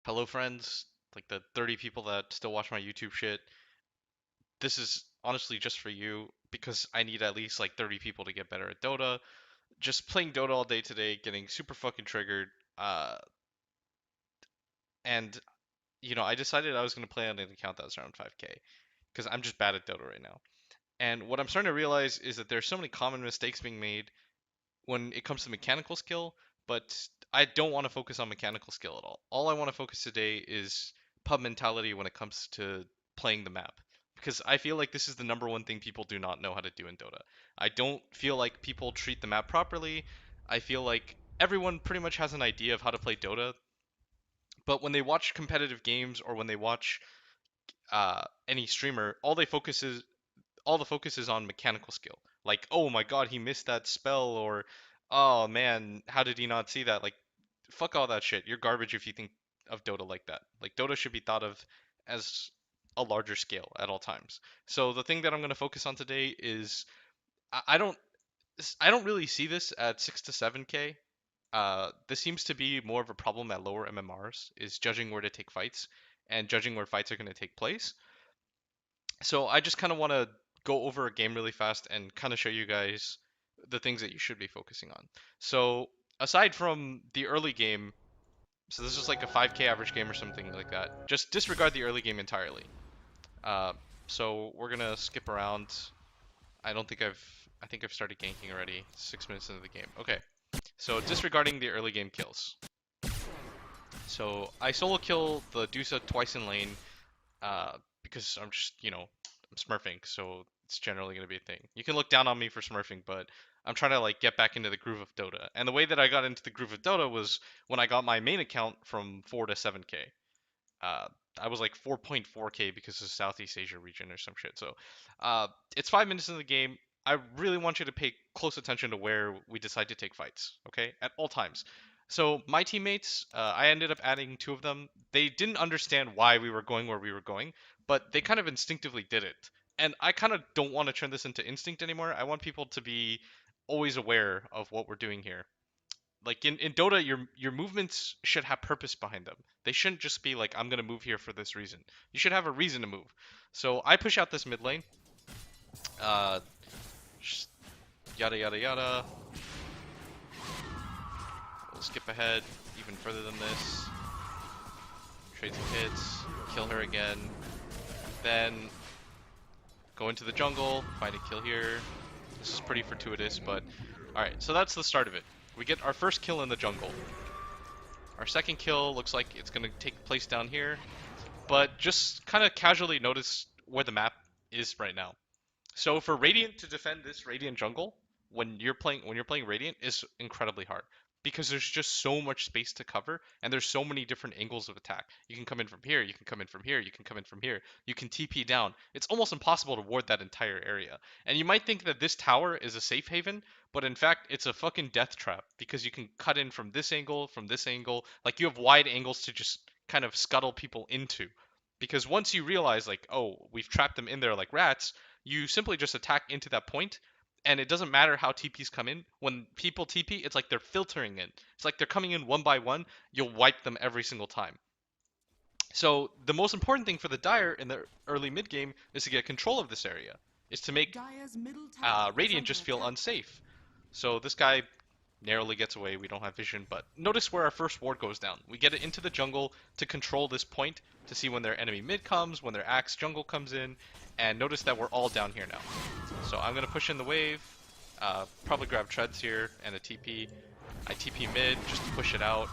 Hello, friends, like the 30 people that still watch my YouTube shit. This is honestly just for you because I need at least like 30 people to get better at Dota. Just playing Dota all day today, getting super fucking triggered. Uh, and I decided I was gonna play on an account that was around 5K because I'm just bad at Dota right now. And what I'm starting to realize is that there's so many common mistakes being made when it comes to mechanical skill, but I don't want to focus on mechanical skill at all. All I want to focus today is pub mentality when it comes to playing the map. Because I feel like this is the number one thing people do not know how to do in Dota. I don't feel like people treat the map properly. I feel like everyone pretty much has an idea of how to play Dota, but when they watch competitive games or when they watch any streamer, all the focus is on mechanical skill. Like, oh my god, he missed that spell, or oh man, how did he not see that? Like, fuck all that shit. You're garbage if you think of Dota like that. Like, Dota should be thought of as a larger scale at all times. So the thing that I'm going to focus on today is I don't really see this at 6 to 7k. This seems to be more of a problem at lower MMRs, is judging where to take fights and judging where fights are going to take place. So I just kind of want to go over a game really fast and kind of show you guys the things that you should be focusing on. So aside from the early game, so this is like a 5k average game or something like that. Just disregard the early game entirely. Uh, so we're gonna skip around. I don't think I think I've started ganking already. 6 minutes into the game. Okay. So disregarding the early game kills. So I solo kill the Dusa twice in lane. Because I'm just, I'm smurfing, so it's generally going to be a thing. You can look down on me for smurfing, but I'm trying to like get back into the groove of Dota. And the way that I got into the groove of Dota was when I got my main account from 4 to 7k. Uh, I was like 4.4k because of Southeast Asia region or some shit. So, it's 5 minutes into the game. I really want you to pay close attention to where we decide to take fights, okay? At all times. So my teammates, I ended up adding two of them. They didn't understand why we were going where we were going, but they kind of instinctively did it. And I kind of don't want to turn this into instinct anymore. I want people to be always aware of what we're doing here. Like in Dota, your movements should have purpose behind them. They shouldn't just be like, I'm gonna move here for this reason. You should have a reason to move. So I push out this mid lane. Uh, Yada yada yada. We'll skip ahead even further than this. Trade some hits. Kill her again. Then go into the jungle. Find a kill here. This is pretty fortuitous, but alright. So that's the start of it. We get our first kill in the jungle. Our second kill looks like it's going to take place down here, but just kind of casually notice where the map is right now. So for Radiant to defend this Radiant jungle when you're playing Radiant is incredibly hard because there's just so much space to cover and there's so many different angles of attack. You can come in from here, you can come in from here, you can come in from here, you can TP down. It's almost impossible to ward that entire area. And you might think that this tower is a safe haven, but in fact it's a fucking death trap because you can cut in from this angle, from this angle. Like you have wide angles to just kind of scuttle people into. Because once you realize like, oh, we've trapped them in there like rats, you simply just attack into that point, and it doesn't matter how TPs come in. When people TP, it's like they're filtering in. It's like they're coming in one by one. You'll wipe them every single time. So the most important thing for the Dire in the early mid game is to get control of this area. Is to make Radiant just feel unsafe. So this guy narrowly gets away. We don't have vision, but notice where our first ward goes down. We get it into the jungle to control this point to see when their enemy mid comes, when their axe jungle comes in, and notice that we're all down here now. So I'm gonna push in the wave, probably grab treads here and a TP. I TP mid just to push it out,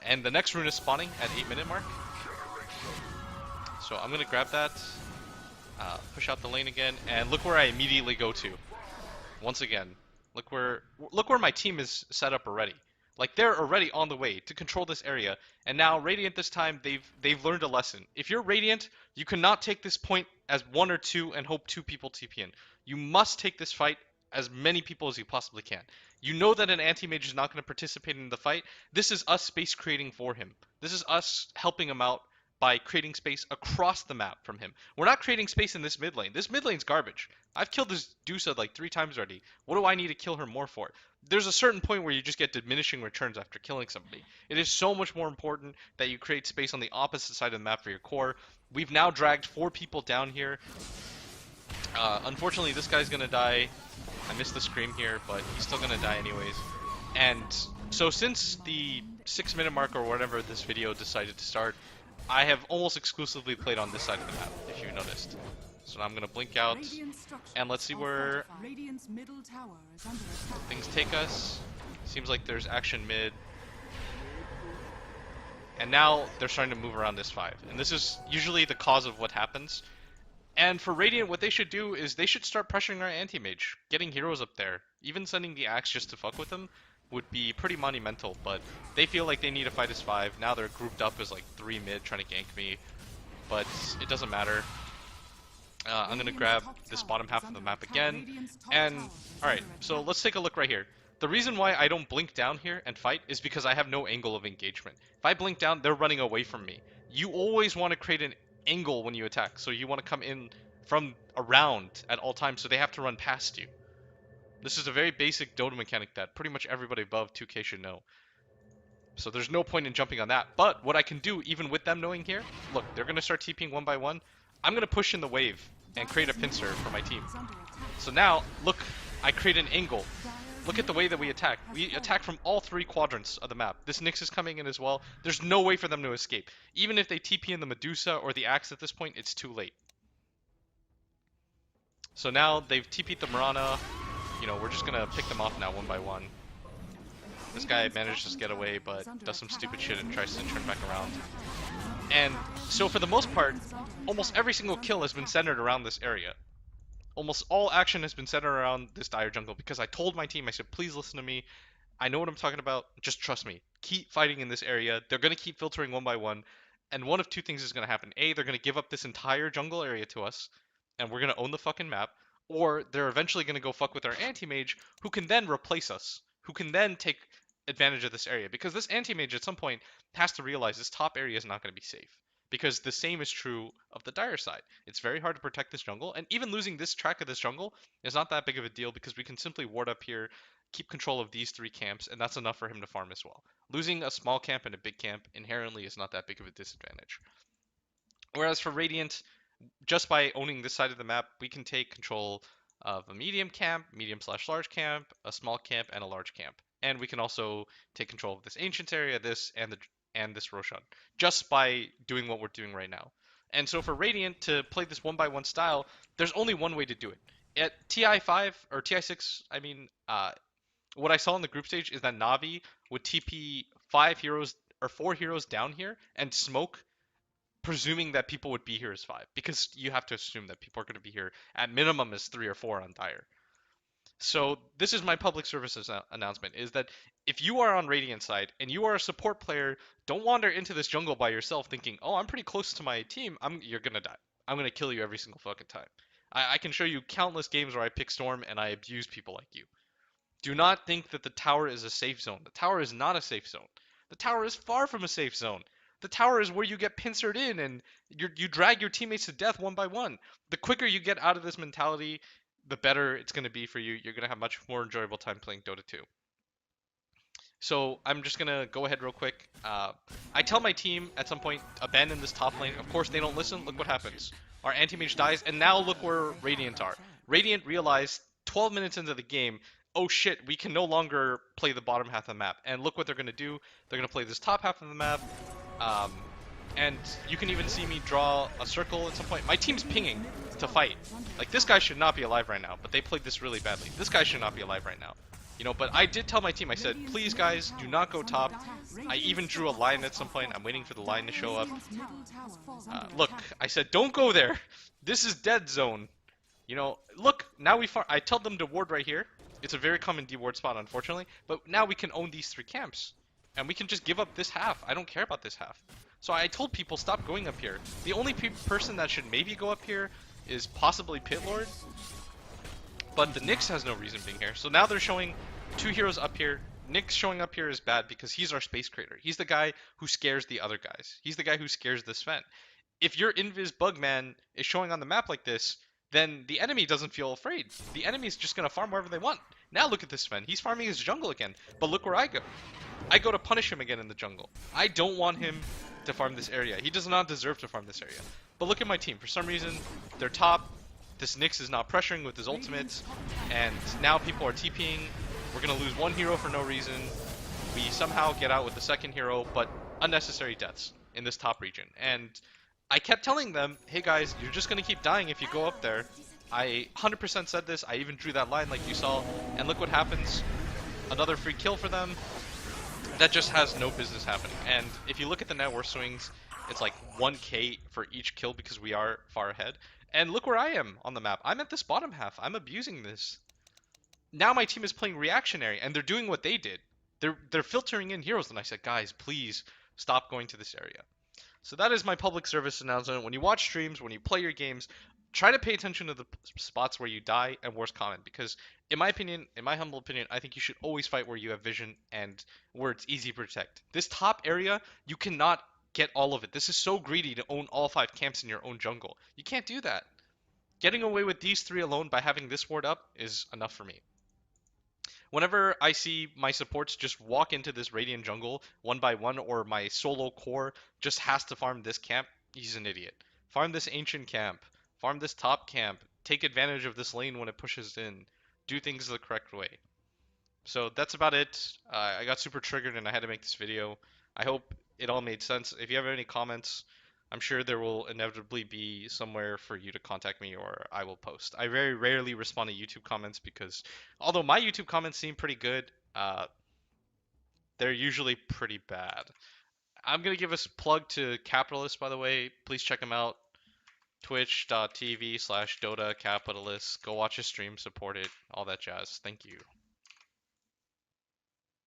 and the next rune is spawning at 8-minute mark. So I'm gonna grab that, push out the lane again, and look where I immediately go to. Once again, look where my team is set up already. Like they're already on the way to control this area, and now Radiant this time they've learned a lesson. If you're Radiant, you cannot take this point as one or two and hope two people TP in. You must take this fight as many people as you possibly can. You know that an anti-mage is not going to participate in the fight. This is us space creating for him. This is us helping him out by creating space across the map from him. We're not creating space in this mid lane. This mid lane's garbage. I've killed this Dusa like 3 times already. What do I need to kill her more for? There's a certain point where you just get diminishing returns after killing somebody. It is so much more important that you create space on the opposite side of the map for your core. We've now dragged 4 people down here. Unfortunately, this guy's gonna die. I missed the scream here, but he's still gonna die anyways. And so since the 6-minute mark or whatever this video decided to start, I have almost exclusively played on this side of the map, if you noticed. So now I'm gonna blink out, and let's see where things take us. Seems like there's action mid. And now they're starting to move around this 5. And this is usually the cause of what happens. And for Radiant, what they should do is they should start pressuring our anti-mage. Getting heroes up there, even sending the axe just to fuck with them, would be pretty monumental. But they feel like they need to fight as 5. Now they're grouped up as like 3 mid trying to gank me. But it doesn't matter. I'm going to grab this bottom half of the map again. And, alright, so let's take a look right here. The reason why I don't blink down here and fight is because I have no angle of engagement. If I blink down, they're running away from me. You always want to create an angle when you attack, so you want to come in from around at all times, so they have to run past you. This is a very basic Dota mechanic that pretty much everybody above 2K should know. So there's no point in jumping on that. But what I can do, even with them knowing here, look, they're going to start TPing 1 by 1. I'm going to push in the wave and create a pincer for my team. So now, look, I create an angle. Look at the way that we attack. We attack from all 3 quadrants of the map. This Nyx is coming in as well. There's no way for them to escape. Even if they TP in the Medusa or the Axe at this point, it's too late. So now they've TP'd the Mirana. You know, we're just going to pick them off now 1 by 1. This guy manages to get away, but does some stupid shit and tries to turn back around. And so for the most part, almost every single kill has been centered around this area. Almost all action has been centered around this dire jungle because I told my team, I said, please listen to me. I know what I'm talking about. Just trust me. Keep fighting in this area. They're going to keep filtering 1 by 1. And one of 2 things is going to happen. A, they're going to give up this entire jungle area to us, and we're going to own the fucking map. Or they're eventually going to go fuck with our anti-mage, who can then replace us, who can then take advantage of this area. Because this anti-mage at some point has to realize this top area is not going to be safe. Because the same is true of the dire side. It's very hard to protect this jungle, and even losing this track of this jungle is not that big of a deal because we can simply ward up here, keep control of these 3 camps, and that's enough for him to farm as well. Losing a small camp and a big camp inherently is not that big of a disadvantage. Whereas for Radiant, just by owning this side of the map, we can take control of a medium camp, medium/large camp, a small camp, and a large camp. And we can also take control of this ancient area, this, and this Roshan, just by doing what we're doing right now. And so for Radiant to play this 1 by 1 style, there's only one way to do it. At TI5, or TI6, I mean, what I saw in the group stage is that Navi would TP 5 heroes, or 4 heroes down here, and smoke, presuming that people would be here as 5. Because you have to assume that people are going to be here at minimum as 3 or 4 on Dire. So this is my public services announcement, is that if you are on Radiant side and you are a support player, don't wander into this jungle by yourself thinking, oh, I'm pretty close to my team, you're gonna die. I'm gonna kill you every single fucking time. I can show you countless games where I pick Storm and I abuse people like you. Do not think that the tower is a safe zone. The tower is not a safe zone. The tower is far from a safe zone. The tower is where you get pincered in and you drag your teammates to death 1 by 1. The quicker you get out of this mentality, the better it's going to be for you. You're going to have much more enjoyable time playing Dota 2. So I'm just going to go ahead real quick. I tell my team at some point, abandon this top lane. Of course, they don't listen. Look what happens. Our anti-mage dies, and now look where Radiant are. Radiant realized 12 minutes into the game, oh shit, we can no longer play the bottom half of the map. And look what they're going to do. They're going to play this top half of the map. And you can even see me draw a circle at some point. My team's pinging to fight. Like, this guy should not be alive right now, but they played this really badly. This guy should not be alive right now. You know, but I did tell my team, I said, please guys, do not go top. I even drew a line at some point. I'm waiting for the line to show up. Look, I said, don't go there. This is dead zone. You know, look, now I told them to ward right here. It's a very common deward spot, unfortunately. But now we can own these 3 camps. And we can just give up this half. I don't care about this half. So I told people, stop going up here. The only person that should maybe go up here is possibly Pit Lord. But the Nyx has no reason being here. So now they're showing 2 heroes up here. Nick showing up here is bad because he's our space creator. He's the guy who scares the other guys. He's the guy who scares the Sven. If your Invis Bugman is showing on the map like this, then the enemy doesn't feel afraid. The enemy is just gonna farm wherever they want. Now look at this Sven. He's farming his jungle again. But look where I go. I go to punish him again in the jungle. I don't want him to farm this area. He does not deserve to farm this area. But look at my team. For some reason, they're top. This Nyx is not pressuring with his ultimates. And now people are TPing. We're going to lose one hero for no reason. We somehow get out with the second hero, but unnecessary deaths in this top region. And I kept telling them, hey guys, you're just going to keep dying if you go up there. I 100% said this. I even drew that line like you saw. And look what happens. Another free kill for them. That just has no business happening. And if you look at the net worth swings, it's like 1k for each kill because we are far ahead. And look where I am on the map. I'm at this bottom half. I'm abusing this. Now my team is playing reactionary, and they're doing what they did. They're filtering in heroes, and I said, guys, please stop going to this area. So that is my public service announcement. When you watch streams, when you play your games, try to pay attention to the spots where you die and worst common, because in my opinion, in my humble opinion, I think you should always fight where you have vision and where it's easy to protect. This top area, you cannot get all of it. This is so greedy to own all 5 camps in your own jungle. You can't do that. Getting away with these 3 alone by having this ward up is enough for me. Whenever I see my supports just walk into this Radiant jungle one by one, or my solo core just has to farm this camp, he's an idiot. Farm this ancient camp, farm this top camp, take advantage of this lane when it pushes in, do things the correct way. So that's about it. I got super triggered and I had to make this video. I hope it all made sense. If you have any comments, I'm sure there will inevitably be somewhere for you to contact me, or I will post. I very rarely respond to YouTube comments because although my YouTube comments seem pretty good, they're usually pretty bad. I'm going to give a plug to Capitalist, by the way. Please check him out. Twitch.tv/Dota Capitalist. Go watch his stream, support it, all that jazz. Thank you.